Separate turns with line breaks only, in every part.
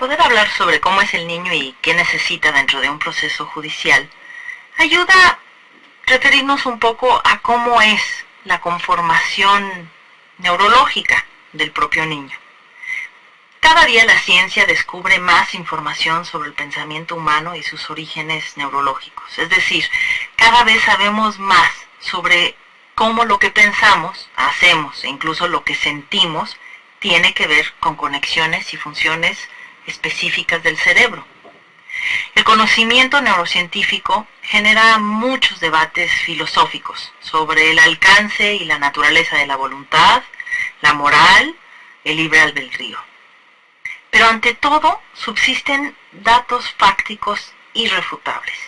poder hablar sobre cómo es el niño y qué necesita dentro de un proceso judicial, ayuda a referirnos un poco a cómo es la conformación neurológica del propio niño. Cada día la ciencia descubre más información sobre el pensamiento humano y sus orígenes neurológicos. Es decir, cada vez sabemos más sobre cómo lo que pensamos, hacemos e incluso lo que sentimos tiene que ver con conexiones y funciones específicas del cerebro. El conocimiento neurocientífico genera muchos debates filosóficos sobre el alcance y la naturaleza de la voluntad, la moral, el libre albedrío. Pero ante todo subsisten datos fácticos irrefutables.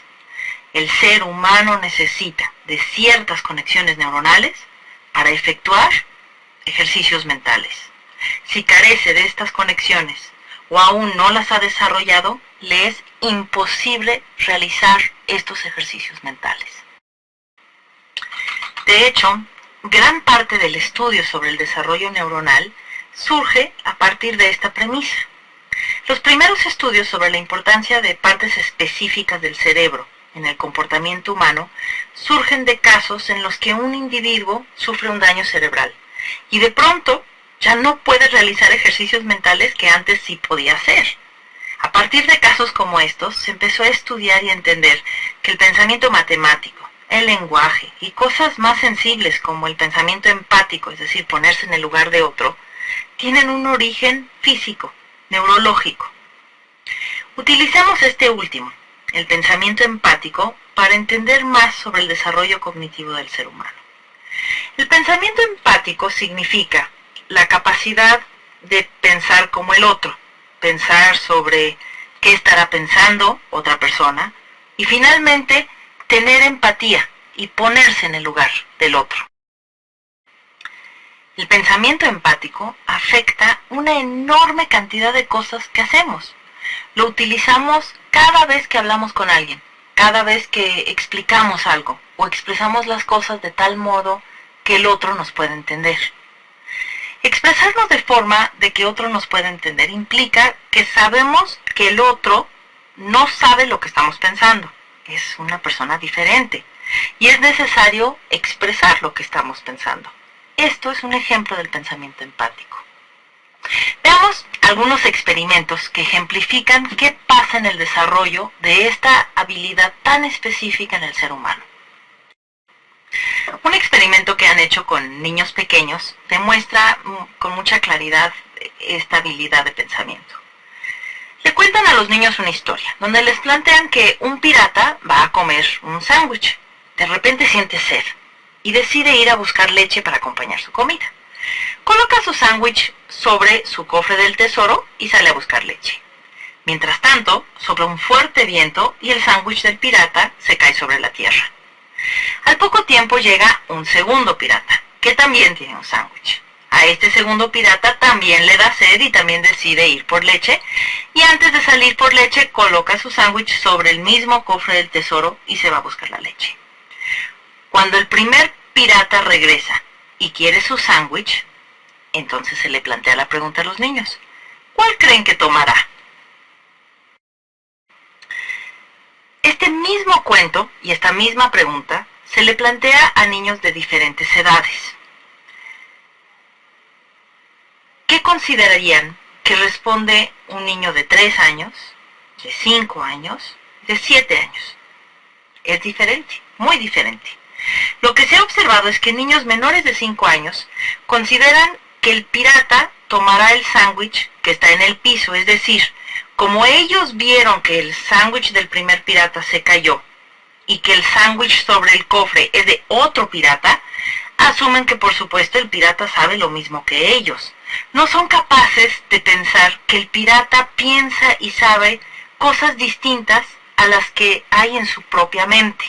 El ser humano necesita de ciertas conexiones neuronales para efectuar ejercicios mentales. Si carece de estas conexiones o aún no las ha desarrollado, le es imposible realizar estos ejercicios mentales. De hecho, gran parte del estudio sobre el desarrollo neuronal surge a partir de esta premisa. Los primeros estudios sobre la importancia de partes específicas del cerebro en el comportamiento humano surgen de casos en los que un individuo sufre un daño cerebral y de pronto ya no puede realizar ejercicios mentales que antes sí podía hacer. A partir de casos como estos, se empezó a estudiar y a entender que el pensamiento matemático, el lenguaje y cosas más sensibles como el pensamiento empático, es decir, ponerse en el lugar de otro, tienen un origen físico, neurológico. Utilicemos este último, el pensamiento empático, para entender más sobre el desarrollo cognitivo del ser humano. El pensamiento empático significa la capacidad de pensar como el otro, pensar sobre qué estará pensando otra persona y finalmente tener empatía y ponerse en el lugar del otro. El pensamiento empático afecta una enorme cantidad de cosas que hacemos. Lo utilizamos cada vez que hablamos con alguien, cada vez que explicamos algo o expresamos las cosas de tal modo que el otro nos pueda entender. Expresarnos de forma de que otro nos pueda entender implica que sabemos que el otro no sabe lo que estamos pensando. Es una persona diferente y es necesario expresar lo que estamos pensando. Esto es un ejemplo del pensamiento empático. Veamos algunos experimentos que ejemplifican qué pasa en el desarrollo de esta habilidad tan específica en el ser humano. Un experimento que han hecho con niños pequeños demuestra con mucha claridad esta habilidad de pensamiento. Le cuentan a los niños una historia, donde les plantean que un pirata va a comer un sándwich. De repente siente sed y decide ir a buscar leche para acompañar su comida. Coloca su sándwich sobre su cofre del tesoro y sale a buscar leche. Mientras tanto, sopla un fuerte viento y el sándwich del pirata se cae sobre la tierra. Al poco tiempo llega un segundo pirata, que también tiene un sándwich. A este segundo pirata también le da sed y también decide ir por leche, y antes de salir por leche coloca su sándwich sobre el mismo cofre del tesoro y se va a buscar la leche. Cuando el primer pirata regresa y quiere su sándwich, entonces se le plantea la pregunta a los niños: ¿cuál creen que tomará? Este mismo cuento y esta misma pregunta se le plantea a niños de diferentes edades. ¿Qué considerarían que responde un niño de 3 años, de 5 años, de 7 años? Es diferente, muy diferente. Lo que se ha observado es que niños menores de 5 años consideran que el pirata tomará el sándwich que está en el piso, es decir, como ellos vieron que el sándwich del primer pirata se cayó y que el sándwich sobre el cofre es de otro pirata, asumen que por supuesto el pirata sabe lo mismo que ellos. No son capaces de pensar que el pirata piensa y sabe cosas distintas a las que hay en su propia mente.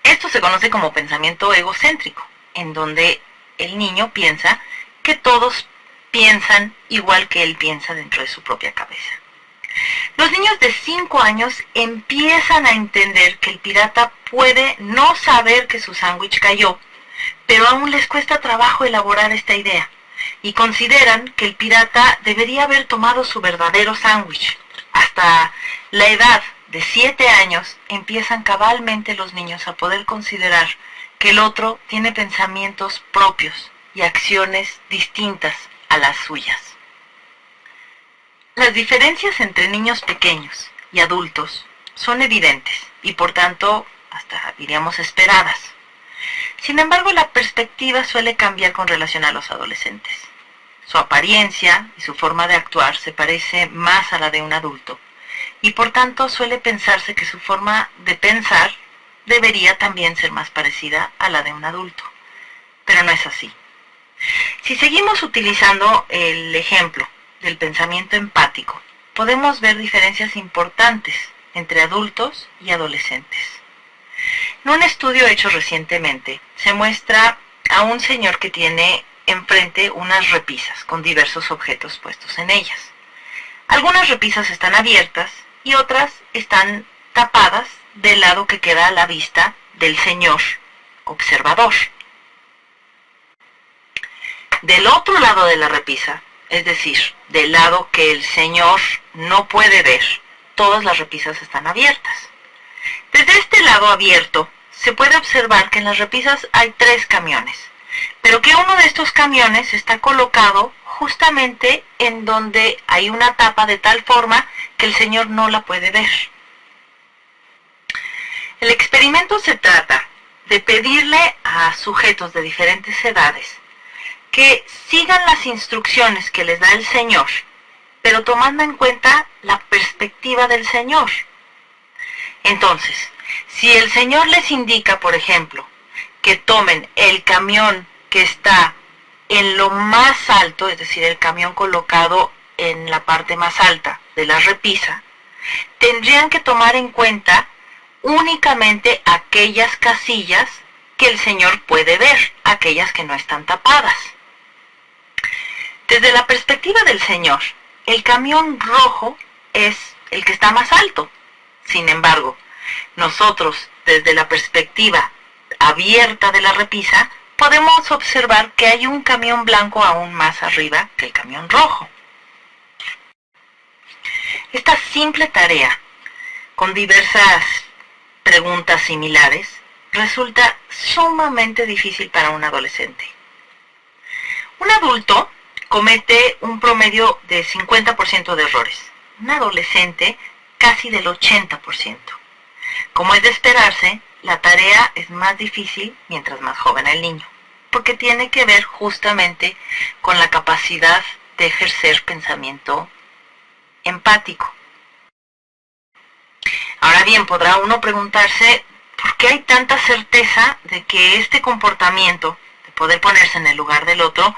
Esto se conoce como pensamiento egocéntrico, en donde el niño piensa que todos piensan igual que él piensa dentro de su propia cabeza. Los niños de 5 años empiezan a entender que el pirata puede no saber que su sándwich cayó, pero aún les cuesta trabajo elaborar esta idea. y consideran que el pirata debería haber tomado su verdadero sándwich. Hasta la edad de 7 años empiezan cabalmente los niños a poder considerar que el otro tiene pensamientos propios y acciones distintas a las suyas. Las diferencias entre niños pequeños y adultos son evidentes y por tanto hasta diríamos esperadas. Sin embargo, la perspectiva suele cambiar con relación a los adolescentes. Su apariencia y su forma de actuar se parece más a la de un adulto y por tanto suele pensarse que su forma de pensar debería también ser más parecida a la de un adulto. Pero no es así. Si seguimos utilizando el ejemplo del pensamiento empático, podemos ver diferencias importantes entre adultos y adolescentes. En un estudio hecho recientemente, se muestra a un señor que tiene enfrente unas repisas con diversos objetos puestos en ellas. Algunas repisas están abiertas y otras están tapadas del lado que queda a la vista del señor observador. Del otro lado de la repisa, es decir, del lado que el señor no puede ver, todas las repisas están abiertas. Desde este lado abierto se puede observar que en las repisas hay 3 camiones, pero que uno de estos camiones está colocado justamente en donde hay una tapa de tal forma que el señor no la puede ver. El experimento se trata de pedirle a sujetos de diferentes edades que sigan las instrucciones que les da el señor, pero tomando en cuenta la perspectiva del señor. Entonces, si el señor les indica, por ejemplo, que tomen el camión que está en lo más alto, es decir, el camión colocado en la parte más alta de la repisa, tendrían que tomar en cuenta únicamente aquellas casillas que el señor puede ver, aquellas que no están tapadas. Desde la perspectiva del señor, el camión rojo es el que está más alto. Sin embargo, nosotros, desde la perspectiva abierta de la repisa, podemos observar que hay un camión blanco aún más arriba que el camión rojo. Esta simple tarea, con diversas preguntas similares, resulta sumamente difícil para un adolescente. Un adulto comete un promedio de 50% de errores. Un adolescente casi del 80%. Como es de esperarse, la tarea es más difícil mientras más joven el niño, porque tiene que ver justamente con la capacidad de ejercer pensamiento empático. Ahora bien, podrá uno preguntarse por qué hay tanta certeza de que este comportamiento, de poder ponerse en el lugar del otro,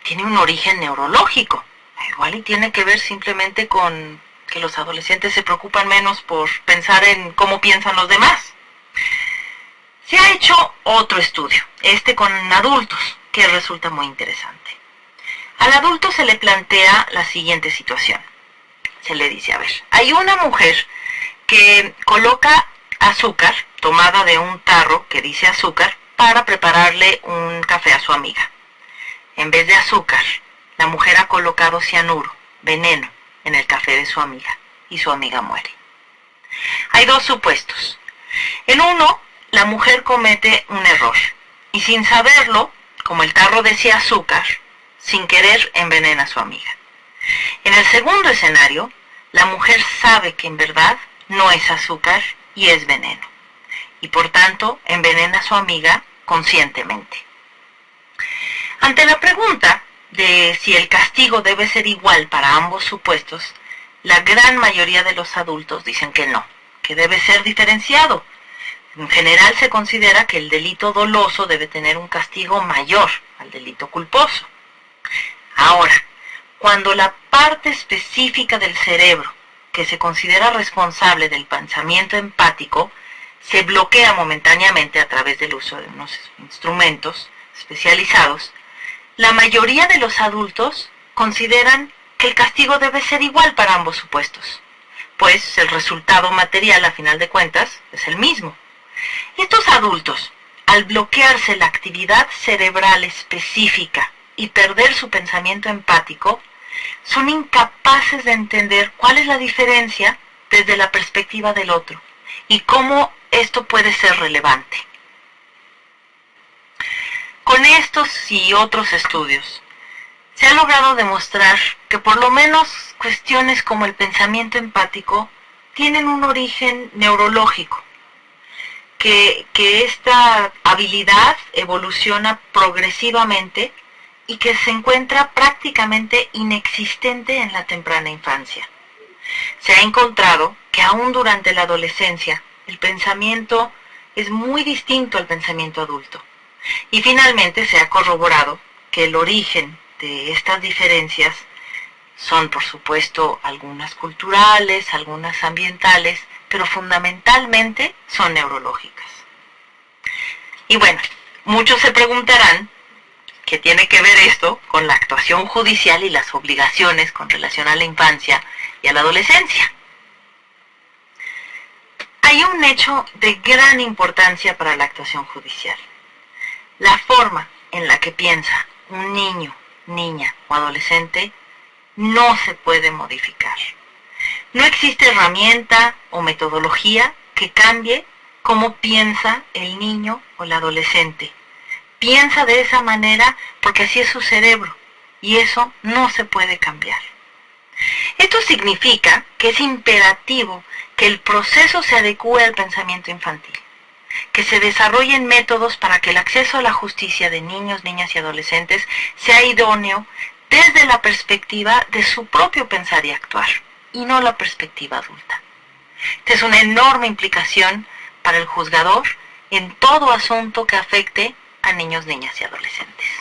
tiene un origen neurológico. Igual y tiene que ver simplemente con que los adolescentes se preocupan menos por pensar en cómo piensan los demás. Se ha hecho otro estudio, este con adultos, que resulta muy interesante. Al adulto se le plantea la siguiente situación. Se le dice, a ver, hay una mujer que coloca azúcar, tomada de un tarro que dice azúcar, para prepararle un café a su amiga. En vez de azúcar, la mujer ha colocado cianuro, veneno, en el café de su amiga, y su amiga muere. Hay 2 supuestos. En uno, la mujer comete un error, y sin saberlo, como el tarro decía azúcar, sin querer envenena a su amiga. En el segundo escenario, la mujer sabe que en verdad no es azúcar y es veneno, y por tanto envenena a su amiga conscientemente. Ante la pregunta de si el castigo debe ser igual para ambos supuestos, la gran mayoría de los adultos dicen que no, que debe ser diferenciado. En general se considera que el delito doloso debe tener un castigo mayor al delito culposo. Ahora, cuando la parte específica del cerebro que se considera responsable del pensamiento empático se bloquea momentáneamente a través del uso de unos instrumentos especializados, la mayoría de los adultos consideran que el castigo debe ser igual para ambos supuestos, pues el resultado material, a final de cuentas, es el mismo. Estos adultos, al bloquearse la actividad cerebral específica y perder su pensamiento empático, son incapaces de entender cuál es la diferencia desde la perspectiva del otro y cómo esto puede ser relevante. Con estos y otros estudios, se ha logrado demostrar que por lo menos cuestiones como el pensamiento empático tienen un origen neurológico, que esta habilidad evoluciona progresivamente y que se encuentra prácticamente inexistente en la temprana infancia. Se ha encontrado que aún durante la adolescencia el pensamiento es muy distinto al pensamiento adulto. Y finalmente se ha corroborado que el origen de estas diferencias son, por supuesto, algunas culturales, algunas ambientales, pero fundamentalmente son neurológicas. Y bueno, muchos se preguntarán qué tiene que ver esto con la actuación judicial y las obligaciones con relación a la infancia y a la adolescencia. Hay un hecho de gran importancia para la actuación judicial. La forma en la que piensa un niño, niña o adolescente no se puede modificar. No existe herramienta o metodología que cambie cómo piensa el niño o el adolescente. Piensa de esa manera porque así es su cerebro y eso no se puede cambiar. Esto significa que es imperativo que el proceso se adecue al pensamiento infantil, que se desarrollen métodos para que el acceso a la justicia de niños, niñas y adolescentes sea idóneo desde la perspectiva de su propio pensar y actuar, y no la perspectiva adulta. Esta es una enorme implicación para el juzgador en todo asunto que afecte a niños, niñas y adolescentes.